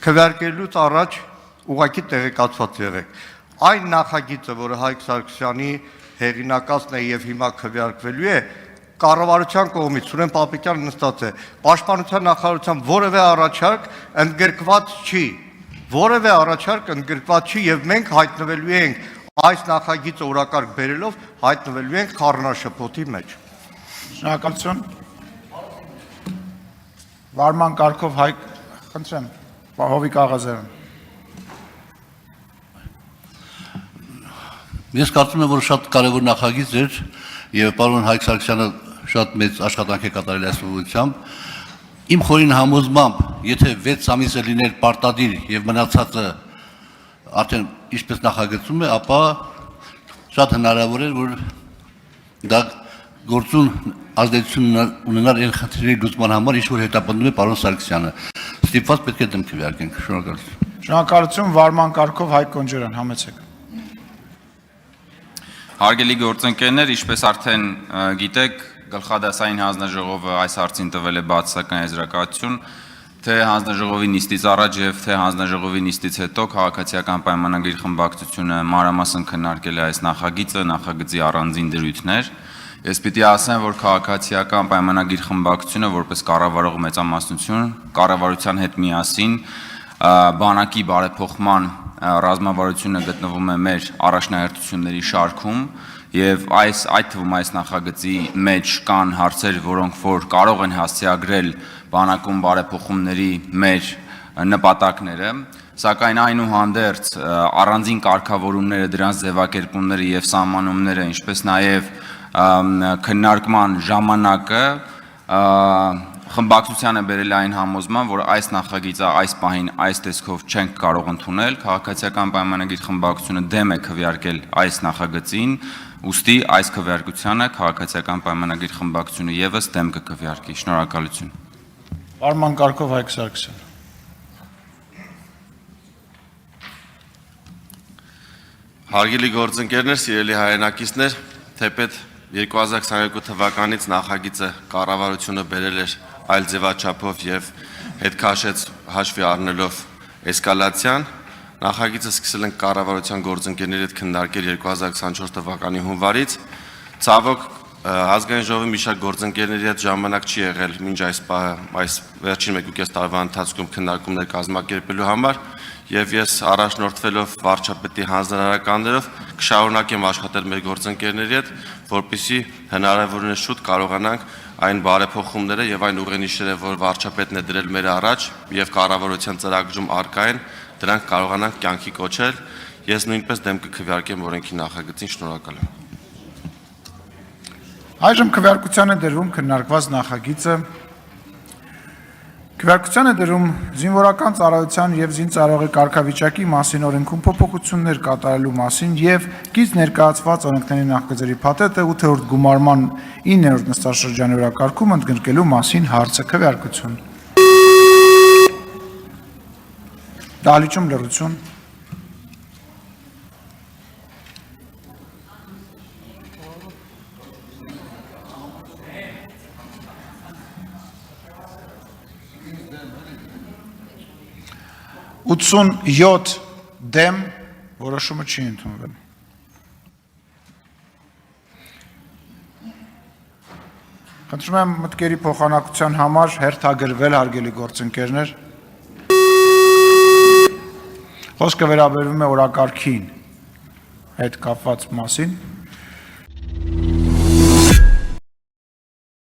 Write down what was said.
քվեարկելուց առաջ ուղղակի տեղեկացված եղեք։ Այն նախագիծը, որը Հայկ Սարգսյանի հեղինակածն է եւ հիմա քվեարկվելու է, կառավարության կողմից Սուրեն Պապիկյանը նստած է, Պաշտպանության նախարարության որևէ առաջարկ ընդգրկված չի եւ մենք հայտնվելու ենք այս նախագիծը օրակարգ բերելով հայտնվելու ենք խառնաշփոթի մեջ։ Շնորհակալություն։ Վարման կարգով Հայկ, խնդրեմ, Հովիկ Աղազարյան։ Ես կարծում եմ, որ շատ կարևոր նախագիծ էր եւ պարոն Հայկ Սարգսյանը շատ մեծ աշխատանք է կատարել այս ուղղությամբ։ Իմ խորին համոզմամբ, եթե 6 ամիս է լիներ պարտադիր եւ մնացածը արդեն ինչպես նախագծում է, ապա շատ հնարավոր էր, որ դա գործուն ազդեցություն ունենար այն խնդիրների լուծման համար, ինչ որ հետապնդում է պարոն Սարգսյանը։ Ստիպված պետք է դեմ քվեարկենք։ Շնորհակալություն։ Շնորհակալություն, վարման կարգով Հայկ Կոնջարյան, համեցեք։ Հարգելի գործընկերներ, ինչպես արդեն գիտեք, Գլխադասային հանձնաժողովը այս հարցին տվել է բացասական եզրակացություն, թե հանձնաժողովի նիստից առաջ եւ թե հանձնաժողովի նիստից հետո քաղաքացիական պայմանագրի խմբակցությունը մանրամասն քննարկել է այս նախագիծը, նախագծի առանձին դրույթներ։ Ես պիտի ասեմ, որ քաղաքացիական պայմանագրի խմբակցությունը որպես կառավարող մեծամասնություն կառավարության հետ միասին բանակի բարեփոխման ռազմավարությունը գտնվում է մեր առաջնահերթությունների շարքում եւ այդ թվում այս նախագծի մեջ կան հարցեր, որոնք որ կարող են հասցեագրել բանակում բարեփոխումների մեր նպատակները, սակայն այնուհանդերձ առանձին կարգավորումները, դրանց ձևակերպումները եւ սահմանումները, ինչպես նաեւ քննարկման ժամանակը խմբակցությանը բերել այն համոզման, որ այս նախագիծը այս պահին այս տեսքով չենք կարող ընդունել, քաղաքացիական պայմանագրի խմբակցությունը դեմ է քվեարկել այս նախագծին, ուստի այս քվեարկությանը քաղաքացիական պայմանագրի խմբակցությունը եւս դեմ կքվեարկի։ Շնորհակալություն։ Վարման կարգով Հայկ Սարգսյան։ Հարգելի գործընկերներ, սիրելի հայրենակիցներ, թեպետ 2022 թվականից նախագիծը կառավարությունը բերել էր այլ ձևաչափով եւ հետ քաշեց հաշվի առնելով էսկալացիան, նախագիծը սկսել են կառավարության գործընկերների հետ քննարկել 2024 թվականի հունվարից, ցավոք ազգային ժողովի մի շարք գործընկերների հետ ժամանակ չի եղել մինչ այս վերջին 1.5 տարվա ընթացքում քննարկումներ կազմակերպելու համար եւ ես առաջնորդվելով վարչապետի հանձնարարականներով կշարունակեմ աշխատել մեր գործընկերների հետ, որպեսզի հնարավորինս շուտ կարողանանք այն բարեփոխումները եւ այն ուղենիշերը, որ վարչապետն է դրել մեր առաջ եւ կառավարության ծրագրում արկա են, դրանք կարողանանք կյանքի կոչել։ Ես նույնպես դեմ կքվեարկեմ օրենքի նախագծին։ Շնորհակալ եմ։ Այժմ քվեարկության է դրվում քննարկված նախագիծը։ Քվեարկության է դրում զինվորական ծառայության եւ զինծառայողի կարգավիճակի մասին օրենքում փոփոխություններ կատարելու մասին եւ գիծ ներկայացված օրենքների նախագծերի փաթեթը 8-րդ գումարման 9-րդ նստաշրջանի օրակարգում ընդգրկելու մասին հարցը քվեարկություն։ Դահլիճում լռություն։ Ութսունյոթ դեմ, որոշումը չի ընդունվել։ Խնդրում եմ մտքերի փոխանակության համար հերթագրվել հարգելի գործընկերներ։ Խոսքը վերաբերվում է օրակարգին հետ կապված մասին։